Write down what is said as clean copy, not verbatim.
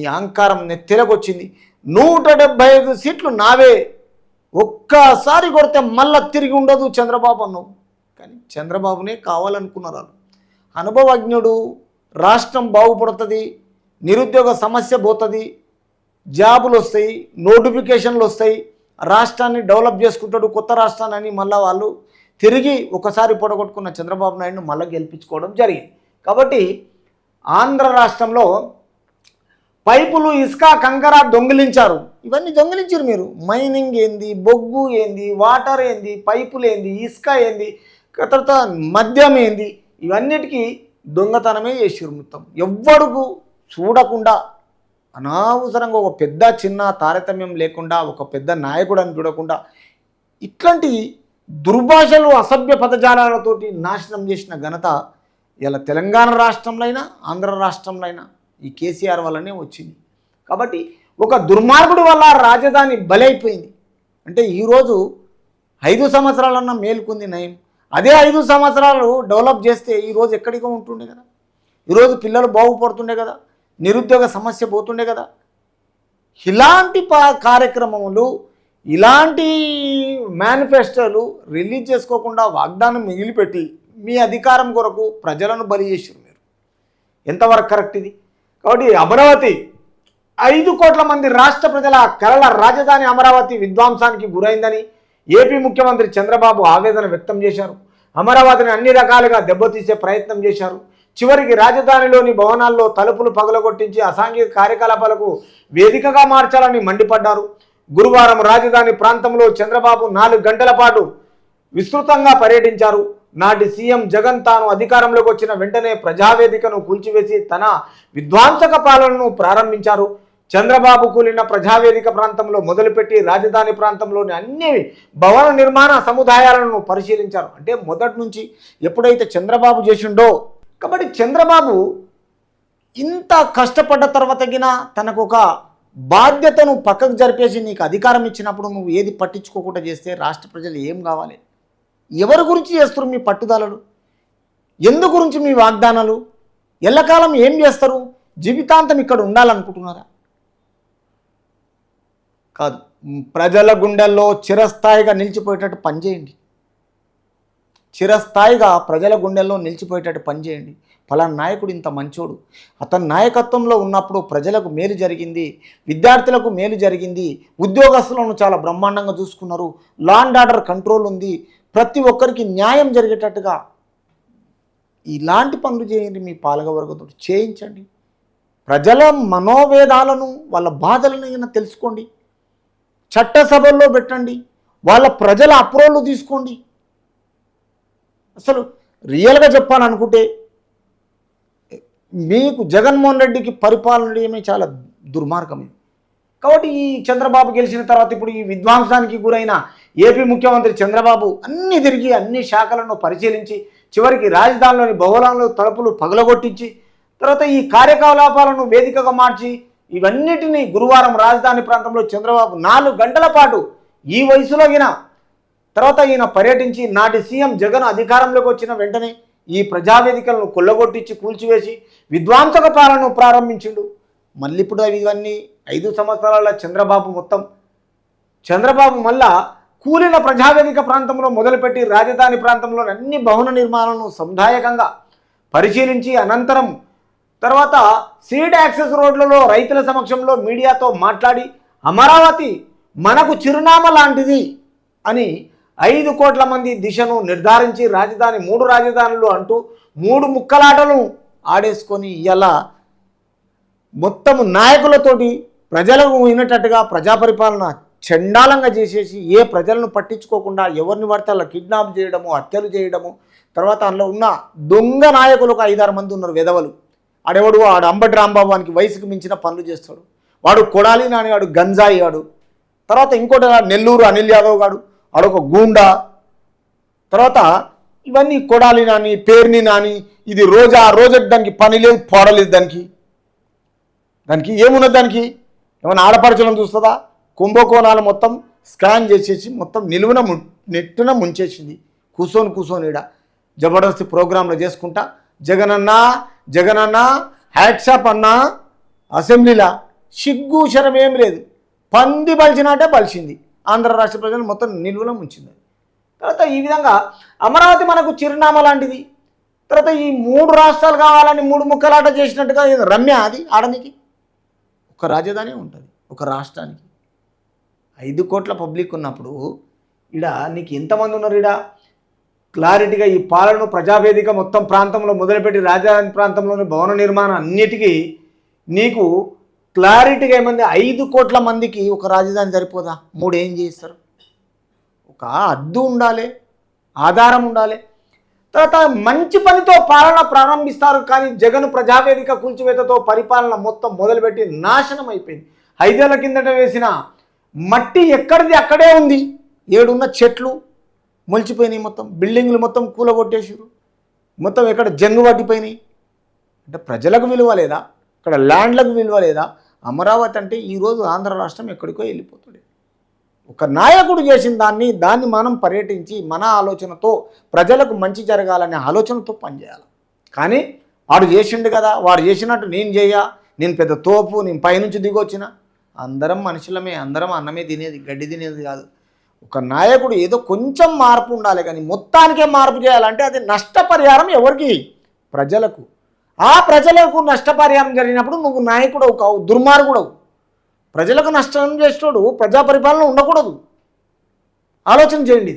నీ అహంకారం నెత్తిరగొచ్చింది. 175 సీట్లు నావే, ఒక్కసారి కొడితే మళ్ళా తిరిగి ఉండదు చంద్రబాబు అన్నావు. కానీ చంద్రబాబునే కావాలనుకున్నారు. అనుభవజ్ఞుడు, రాష్ట్రం బాగుపడుతుంది, నిరుద్యోగ సమస్య పోతుంది, జాబులు వస్తాయి, నోటిఫికేషన్లు వస్తాయి, రాష్ట్రాన్ని డెవలప్ చేసుకుంటాడు కొత్త రాష్ట్రాన్ని అని మళ్ళీ వాళ్ళు తిరిగి ఒకసారి పొడగొట్టుకున్న చంద్రబాబు నాయుడును మళ్ళీ గెలిపించుకోవడం జరిగింది. కాబట్టి ఆంధ్ర రాష్ట్రంలో పైపులు, ఇసుక, కంకర దొంగిలించారు. ఇవన్నీ దొంగిలించారు మీరు. మైనింగ్ ఏంది, బొగ్గు ఏంది, వాటర్ ఏంది, పైపులు ఏంది, ఇసుక ఏంది, తర్వాత మద్యం ఏంది, ఇవన్నిటికీ దొంగతనమే చేసారు మొత్తం. ఎవ్వడుకు చూడకుండా అనవసరంగా ఒక పెద్ద చిన్న తారతమ్యం లేకుండా ఒక పెద్ద నాయకుడు అని చూడకుండా ఇట్లాంటి దుర్భాషలు, అసభ్య పదజాలాలతోటి నాశనం చేసిన ఘనత ఇలా తెలంగాణ రాష్ట్రంలో అయినా ఆంధ్ర రాష్ట్రంలో అయినా ఈ కేసీఆర్ వల్లనే వచ్చింది. కాబట్టి ఒక దుర్మార్గుడు వల్ల రాజధాని బలైపోయింది. అంటే ఈరోజు 5 సంవత్సరాలన్నా మేలుకుంది నయం. అదే 5 సంవత్సరాలు డెవలప్ చేస్తే ఈరోజు ఎక్కడికో ఉంటుండే కదా, ఈరోజు పిల్లలు బాగుపడుతుండే కదా, నిరుద్యోగ సమస్య పోతుండే కదా. ఇలాంటి కార్యక్రమములు, ఇలాంటి మేనిఫెస్టోలు రిలీజ్ చేసుకోకుండా వాగ్దానం మిగిలిపెట్టి మీ అధికారం కొరకు ప్రజలను బలి చేసారు మీరు. ఎంతవరకు కరెక్ట్ ఇది? కాబట్టి అమరావతి 5 కోట్ల మంది రాష్ట్ర ప్రజల కలల రాజధాని అమరావతి విధ్వంసానికి గురైందని ఏపీ ముఖ్యమంత్రి చంద్రబాబు ఆవేదన వ్యక్తం చేశారు. అమరావతిని అన్ని రకాలుగా దెబ్బతీసే ప్రయత్నం చేశారు. చివరికి రాజధానిలోని భవనాల్లో తలుపులు పగలగొట్టించి అసాంఘిక కార్యకలాపాలకు వేదికగా మార్చాలని మండిపడ్డారు. గురువారం రాజధాని ప్రాంతంలో చంద్రబాబు 4 గంటల పాటు విస్తృతంగా పర్యటించారు. నాటి సీఎం జగన్ తాను అధికారంలోకి వచ్చిన వెంటనే ప్రజావేదికను కూల్చివేసి తన విధ్వంసక పాలనను ప్రారంభించారు. చంద్రబాబు కూలిన ప్రజావేదిక ప్రాంతంలో మొదలుపెట్టి రాజధాని ప్రాంతంలోని అన్ని భవన నిర్మాణ సముదాయాలను పరిశీలించారు. అంటే మొదటి నుంచి ఎప్పుడైతే చంద్రబాబు చేసిండో. కాబట్టి చంద్రబాబు ఇంత కష్టపడ్డ తర్వాత తనకు ఒక బాధ్యతను పక్కకు జరిపేసి నీకు అధికారం ఇచ్చినప్పుడు నువ్వు ఏది పట్టించుకోకుండా చేస్తే రాష్ట్ర ప్రజలు ఏం కావాలి? ఎవరి గురించి చేస్తారు మీ పట్టుదలలు? ఎందు గురించి మీ వాగ్దానాలు? ఎల్లకాలం ఏం చేస్తారు? జీవితాంతం ఇక్కడ ఉండాలనుకుంటున్నారా? కాదు, ప్రజల గుండెల్లో చిరస్థాయిగా నిలిచిపోయేటట్టు పనిచేయండి. చిరస్థాయిగా ప్రజల గుండెల్లో నిలిచిపోయేటట్టు పనిచేయండి. ఫలానా నాయకుడు ఇంత మంచోడు, అతని నాయకత్వంలో ఉన్నప్పుడు ప్రజలకు మేలు జరిగింది, విద్యార్థులకు మేలు జరిగింది, ఉద్యోగస్తులను చాలా బ్రహ్మాండంగా చూసుకున్నారు, లా అండ్ ఆర్డర్ కంట్రోల్ ఉంది, ప్రతి ఒక్కరికి న్యాయం జరిగేటట్టుగా ఇలాంటి పనులు చేయండి. మీ పాలకవర్గంతో చేయించండి. ప్రజల మనోవేదాలను, వాళ్ళ బాధలను తెలుసుకోండి. చట్టసభల్లో పెట్టండి. వాళ్ళ ప్రజల అప్రూవల్ తీసుకోండి. అసలు రియల్గా చెప్పాలనుకుంటే మీకు జగన్మోహన్ రెడ్డికి పరిపాలన చేయడమే చాలా దుర్మార్గమే. కాబట్టి ఈ చంద్రబాబు గెలిచిన తర్వాత ఇప్పుడు ఈ విధ్వంసానికి గురైన ఏపీ ముఖ్యమంత్రి చంద్రబాబు అన్ని తిరిగి అన్ని శాఖలను పరిశీలించి చివరికి రాజధానిలోని భవనాలను తలుపులు పగలగొట్టించి తర్వాత ఈ కార్యకలాపాలను వేదికగా మార్చి ఇవన్నిటినీ గురువారం రాజధాని ప్రాంతంలో చంద్రబాబు 4 గంటల పాటు ఈ వయసులో తర్వాత ఈయన పర్యటించి నాటి సీఎం జగన్ అధికారంలోకి వచ్చిన వెంటనే ఈ ప్రజావేదికలను కొల్లగొట్టించి కూల్చివేసి విధ్వంసక పాలనను ప్రారంభించిండు. మళ్ళీ ఇప్పుడు ఇవన్నీ 5 సంవత్సరాల చంద్రబాబు మళ్ళా కూలిన ప్రజావేదిక ప్రాంతంలో మొదలుపెట్టి రాజధాని ప్రాంతంలో అన్ని భవన నిర్మాణాలను సముదాయకంగా పరిశీలించి అనంతరం తర్వాత సీడ్ యాక్సెస్ రోడ్లలో రైతుల సమక్షంలో మీడియాతో మాట్లాడి అమరావతి మనకు చిరునామా లాంటిది అని 5 కోట్ల మంది దిశను నిర్ధారించి రాజధాని 3 రాజధానులు అంటూ 3 ముక్కలాటలు ఆడేసుకొని ఇలా మొత్తం నాయకులతోటి ప్రజలకు వినేటట్టుగా ప్రజాపరిపాలన చండాలంగా చేసేసి ఏ ప్రజలను పట్టించుకోకుండా ఎవరిని పడితే అలా కిడ్నాప్ చేయడము, హత్యలు చేయడము, తర్వాత అందులో ఉన్న దొంగ నాయకులు ఒక 5-6 మంది ఉన్నారు వెధవలు. ఆడెవడు ఆడు అంబటి రాంబాబు వానికి వయసుకు మించిన పనులు చేస్తాడు, వాడు కొడాలి నాని, వాడు గంజాయి వాడు, తర్వాత ఇంకోటి నెల్లూరు అనిల్ యాదవ్ గాడు ఆడొక గూండా, తర్వాత ఇవన్నీ కొడాలి నాని, పేర్ని నాని, ఇది రోజా దానికి పని లేదు, పోడలేదు, దానికి ఏమున్నది, దానికి ఏమైనా ఆడపరచడం చూస్తుందా? కుంభకోణాలు మొత్తం స్కాన్ చేసేసి మొత్తం నెట్టున ముంచేసింది. కూర్చొని ఈడ జబర్దస్త్ ప్రోగ్రాంలో చేసుకుంటా జగనన్న హ్యాట్సాప్ అన్న అసెంబ్లీలా సిగ్గు శరం ఏం లేదు. పంది బలిచినట్టే బలిచింది. ఆంధ్ర రాష్ట్ర ప్రజలు మొత్తం నిలువలో ఉంచింది. తర్వాత ఈ విధంగా అమరావతి మనకు చిరునామా లాంటిది. తర్వాత ఈ 3 రాష్ట్రాలు కావాలని 3 ముక్కలాట చేసినట్టుగా రమ్య అది ఆడనికి. ఒక రాజధాని ఉంటుంది ఒక రాష్ట్రానికి. 5 కోట్ల పబ్లిక్ ఉన్నప్పుడు ఇడ నీకు ఎంతమంది ఉన్నారు? ఇడ క్లారిటీగా ఈ పాలన ప్రజావేదిక మొత్తం ప్రాంతంలో మొదలుపెట్టి రాజధాని ప్రాంతంలోని భవన నిర్మాణం అన్నిటికీ నీకు క్లారిటీగా ఏమంది 5 కోట్ల మందికి ఒక రాజధాని సరిపోదా? 3 ఏం చేస్తారు? ఒక హద్దు ఉండాలి, ఆధారం ఉండాలి. తర్వాత మంచి పనితో పాలన ప్రారంభిస్తారు. కానీ జగన్ ప్రజావేదిక కూల్చివేతతో పరిపాలన మొత్తం మొదలుపెట్టి నాశనం అయిపోయింది. 5 ఏళ్ల కిందట వేసిన మట్టి ఎక్కడిది అక్కడే ఉంది. 7 ఉన్న చెట్లు మొలిచిపోయినాయి, మొత్తం బిల్డింగ్లు మొత్తం కూలగొట్టేసారు, మొత్తం ఎక్కడ జంగు పట్టిపోయినాయి. అంటే ప్రజలకు విలువ లేదా? ఇక్కడ ల్యాండ్లకు విలువ లేదా? అమరావతి అంటే ఈరోజు ఆంధ్ర రాష్ట్రం ఎక్కడికో వెళ్ళిపోతుంది. ఒక నాయకుడు చేసిన దాన్ని మనం పర్యటించి మన ఆలోచనతో ప్రజలకు మంచి జరగాలనే ఆలోచనతో పనిచేయాలి. కానీ వాడు చేసిండు కదా, వాడు చేసినట్టు నేను పెద్ద తోపు, నేను పైనుంచి దిగొచ్చిన. అందరం మనుషులమే, అందరం అన్నమే తినేది, గడ్డి తినేది కాదు. ఒక నాయకుడు ఏదో కొంచెం మార్పు ఉండాలి, కానీ మొత్తానికే మార్పు చేయాలంటే అది నష్టపరిహారం ఎవరికి? ప్రజలకు. ఆ ప్రజలకు నష్టపరిహారం జరిగినప్పుడు నువ్వు నాయకుడు కావు, దుర్మార్గుడవు. ప్రజలకు నష్టం చేసేటోడు ప్రజా పరిపాలన ఉండకూడదు. ఆలోచన చేయండి.